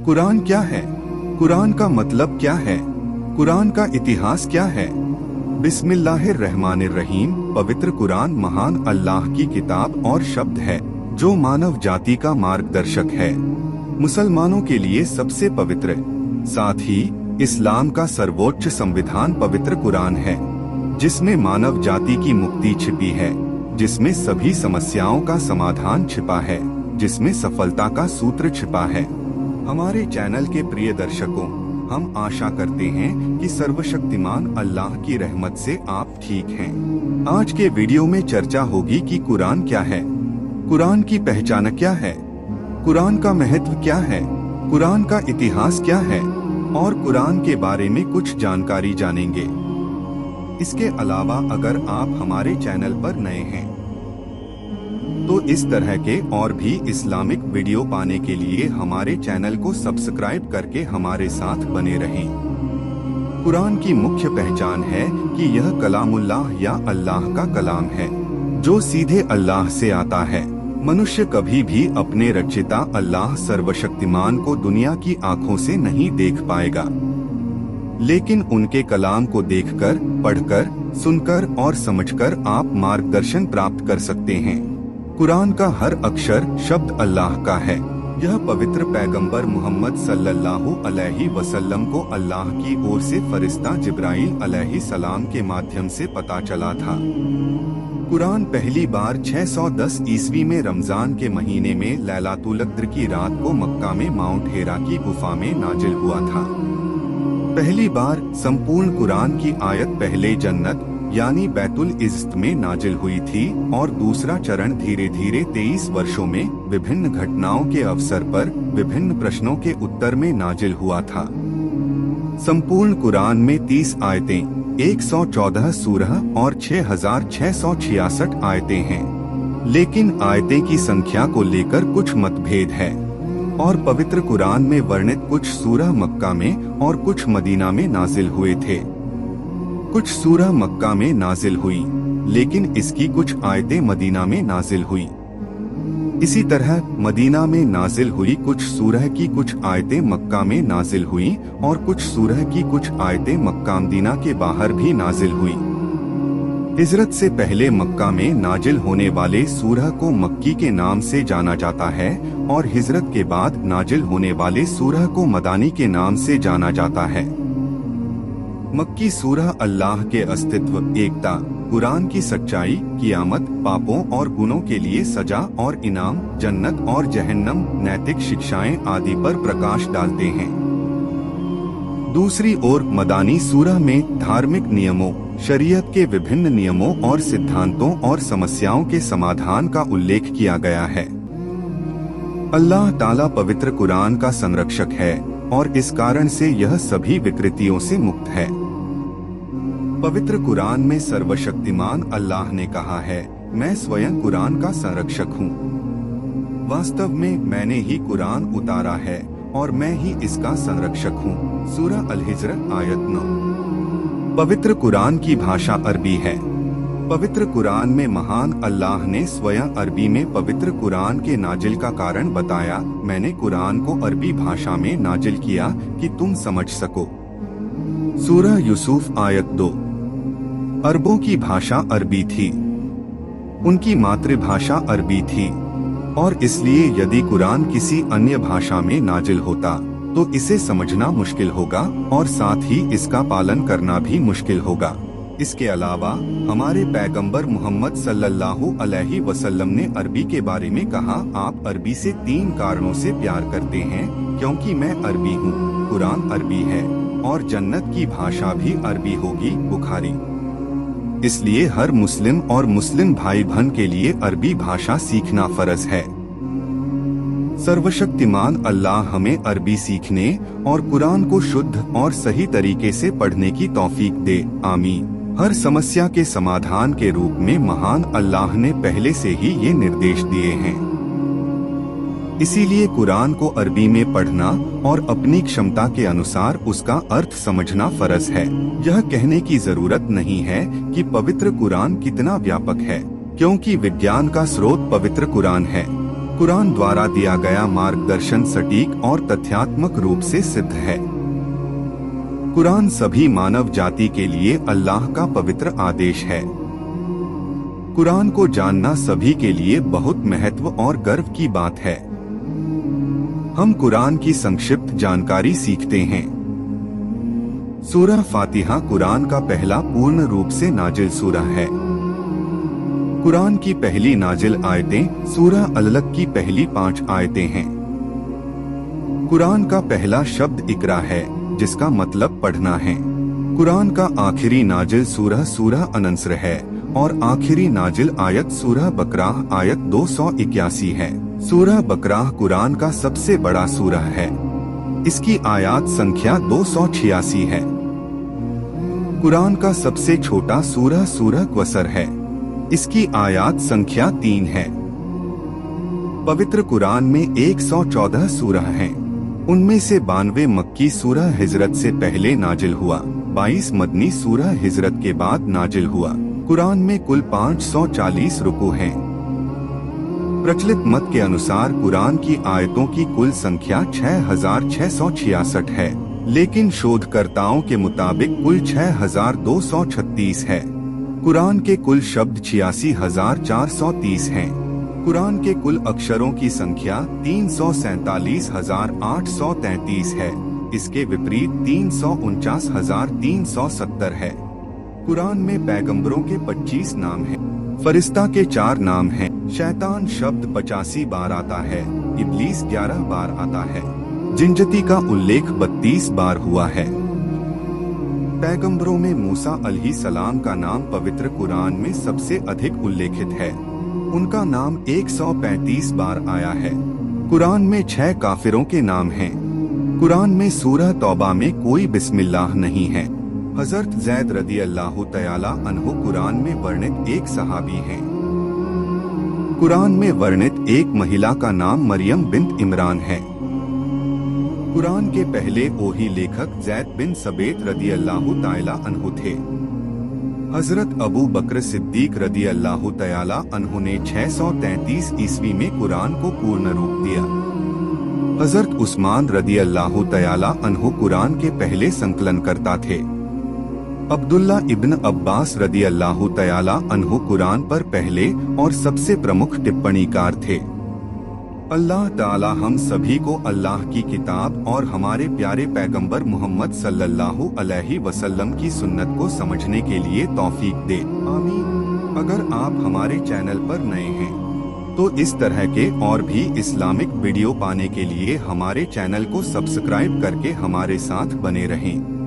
कुरान क्या है? कुरान का मतलब क्या है? कुरान का इतिहास क्या है? बिस्मिल्लाहिर्रहमानिर्रहीम। पवित्र कुरान महान अल्लाह की किताब और शब्द है जो मानव जाति का मार्गदर्शक है। मुसलमानों के लिए सबसे पवित्र, साथ ही इस्लाम का सर्वोच्च संविधान पवित्र कुरान है, जिसमें मानव जाति की मुक्ति छिपी है, जिसमें सभी समस्याओं का समाधान छिपा है, जिसमें सफलता का सूत्र छिपा है। हमारे चैनल के प्रिय दर्शकों, हम आशा करते हैं कि सर्वशक्तिमान अल्लाह की रहमत से आप ठीक हैं। आज के वीडियो में चर्चा होगी कि कुरान क्या है, कुरान की पहचान क्या है, कुरान का महत्व क्या है, कुरान का इतिहास क्या है और कुरान के बारे में कुछ जानकारी जानेंगे। इसके अलावा अगर आप हमारे चैनल पर नए हैं तो इस तरह के और भी इस्लामिक वीडियो पाने के लिए हमारे चैनल को सब्सक्राइब करके हमारे साथ बने रहें। कुरान की मुख्य पहचान है कि यह कलामुल्लाह या अल्लाह का कलाम है, जो सीधे अल्लाह से आता है। मनुष्य कभी भी अपने रचिता अल्लाह सर्वशक्तिमान को दुनिया की आंखों से नहीं देख पाएगा, लेकिन उनके कलाम को देखकर, पढ़कर, सुनकर और समझकर आप मार्गदर्शन प्राप्त कर सकते हैं। कुरान का हर अक्षर शब्द अल्लाह का है। यह पवित्र पैगंबर मोहम्मद सल्लल्लाहु अलैहि वसल्लम को अल्लाह की ओर से फरिश्ता जिब्राइल अलैहिस्सलाम के माध्यम से पता चला था। कुरान पहली बार 610 ईस्वी में रमजान के महीने में लैलातुल क़द्र की रात को मक्का में माउंट हेरा की गुफा में नाजिल हुआ था। पहली बार संपूर्ण कुरान की आयत पहले जन्नत यानी बैतुल इज़्ज़त में नाजिल हुई थी और दूसरा चरण धीरे धीरे 23 वर्षों में विभिन्न घटनाओं के अवसर पर विभिन्न प्रश्नों के उत्तर में नाजिल हुआ था। संपूर्ण कुरान में 30 आयतें, 114 सूरह और 6666 आयतें हैं, लेकिन आयतें की संख्या को लेकर कुछ मतभेद है और पवित्र कुरान में वर्णित कुछ सूरह मक्का में और कुछ मदीना में नाजिल हुए थे। कुछ सूरह मक्का में नाजिल हुई, लेकिन इसकी कुछ आयतें मदीना में नाजिल हुई। इसी तरह मदीना में नाजिल हुई कुछ सूरह की कुछ आयतें मक्का में नाजिल हुई और कुछ सूरह की कुछ आयतें मक्का मदीना के बाहर भी नाजिल हुई। हिजरत से पहले मक्का में नाजिल होने वाले सूरह को मक्की के नाम से जाना जाता है और हिजरत के बाद नाजिल होने वाले सूरह को मदानी के नाम से जाना जाता है। मक्की सूरह अल्लाह के अस्तित्व, एकता, कुरान की सच्चाई, कियामत, पापों और गुनों के लिए सजा और इनाम, जन्नत और जहन्नम, नैतिक शिक्षाएं आदि पर प्रकाश डालते हैं। दूसरी ओर मदानी सूरह में धार्मिक नियमों, शरीयत के विभिन्न नियमों और सिद्धांतों और समस्याओं के समाधान का उल्लेख किया गया है। अल्लाह ताला पवित्र कुरान का संरक्षक है और इस कारण से यह सभी विकृतियों से मुक्त है। पवित्र कुरान में सर्वशक्तिमान अल्लाह ने कहा है, मैं स्वयं कुरान का संरक्षक हूँ। वास्तव में मैंने ही कुरान उतारा है और मैं ही इसका संरक्षक हूँ। सूरह अल-हिज्र आयत 9। पवित्र कुरान की भाषा अरबी है। पवित्र कुरान में महान अल्लाह ने स्वयं अरबी में पवित्र कुरान के नाजिल का कारण बताया, मैंने कुरान को अरबी भाषा में नाजिल किया कि तुम समझ सको। सूरह यूसुफ आयत 2। अरबों की भाषा अरबी थी, उनकी मातृभाषा अरबी थी और इसलिए यदि कुरान किसी अन्य भाषा में नाजिल होता तो इसे समझना मुश्किल होगा और साथ ही इसका पालन करना भी मुश्किल होगा। इसके अलावा हमारे पैगंबर मोहम्मद सल्लल्लाहु अलैहि वसल्लम ने अरबी के बारे में कहा, आप अरबी से 3 कारणों से प्यार करते हैं, क्योंकि मैं अरबी हूँ, कुरान अरबी है और जन्नत की भाषा भी अरबी होगी, बुखारी। इसलिए हर मुस्लिम और मुस्लिम भाई बहन के लिए अरबी भाषा सीखना फर्ज है। सर्वशक्तिमान अल्लाह हमें अरबी सीखने और कुरान को शुद्ध और सही तरीके से पढ़ने की तौफीक दे, आमीन। हर समस्या के समाधान के रूप में महान अल्लाह ने पहले से ही ये निर्देश दिए हैं। इसीलिए कुरान को अरबी में पढ़ना और अपनी क्षमता के अनुसार उसका अर्थ समझना फर्ज है। यह कहने की जरूरत नहीं है कि पवित्र कुरान कितना व्यापक है, क्योंकि विज्ञान का स्रोत पवित्र कुरान है। कुरान द्वारा दिया गया मार्गदर्शन सटीक और तथ्यात्मक रूप से सिद्ध है। कुरान सभी मानव जाति के लिए अल्लाह का पवित्र आदेश है। कुरान को जानना सभी के लिए बहुत महत्व और गर्व की बात है। हम कुरान की संक्षिप्त जानकारी सीखते हैं। सूरह फातिहा कुरान का पहला पूर्ण रूप से नाजिल सूरह है। कुरान की पहली नाजिल आयतें सूरह अलक की पहली 5 आयतें हैं। कुरान का पहला शब्द इकरा है, जिसका मतलब पढ़ना है। कुरान का आखिरी नाजिल सूरह अनसर है और आखिरी नाजिल आयत सूरह बकराह आयत 281 है। सूरह बकराह कुरान का सबसे बड़ा सूरह है। इसकी आयात संख्या 286 है। कुरान का सबसे छोटा सूरह कौसर है। इसकी आयात संख्या 3 है। पवित्र कुरान में 114 सूरह हैं। उनमें से 92 मक्की सूरह हिजरत से पहले नाजिल हुआ, 22 मदनी सूरह हिजरत के बाद नाजिल हुआ। कुरान में कुल 540 रुकू हैं। प्रचलित मत के अनुसार कुरान की आयतों की कुल संख्या 6666 है, लेकिन शोधकर्ताओं के मुताबिक कुल 6236 है। कुरान के कुल शब्द 86430 हैं। कुरान के कुल अक्षरों की संख्या 347,833 है। इसके विपरीत 349,370 है। कुरान में पैगंबरों के 25 नाम हैं। फरिश्ता के 4 नाम हैं। शैतान शब्द 85 बार आता है। इब्लीस 11 बार आता है। जिनजती का उल्लेख 32 बार हुआ है। पैगंबरों में मूसा अलैहिस्सलाम का नाम पवित्र कुरान में सबसे अधिक उल्लेखित है। उनका नाम 135 बार आया है। कुरान में 6 काफिरों के नाम हैं। कुरान में सूरह तौबा में कोई बिस्मिल्लाह नहीं है। हजरत ज़ैद रदी अल्लाह तआला अन्हु कुरान में वर्णित एक सहाबी हैं। कुरान में वर्णित एक महिला का नाम मरियम बिन्त इमरान है। कुरान के पहले ओही लेखक ज़ैद बिन सबेत रदी अल्लाह तआला अन्हु थे। हजरत अबू बकर सिद्दीक रदी अल्लाह तआला अन्हु ने 633 ईस्वी में कुरान को पूर्ण रूप दिया। हजरत उस्मान रदी अल्लाह तआला अन्हु कुरान के पहले संकलनकर्ता थे। अब्दुल्ला इब्न अब्बास रदी अल्लाह तआला अन्हु कुरान पर पहले और सबसे प्रमुख टिप्पणीकार थे। अल्लाह ताला हम सभी को अल्लाह की किताब और हमारे प्यारे पैगंबर मोहम्मद सल्लल्लाहु अलैहि वसल्लम की सुन्नत को समझने के लिए तौफीक दे, आमीन। अगर आप हमारे चैनल पर नए हैं तो इस तरह के और भी इस्लामिक वीडियो पाने के लिए हमारे चैनल को सब्सक्राइब करके हमारे साथ बने रहें।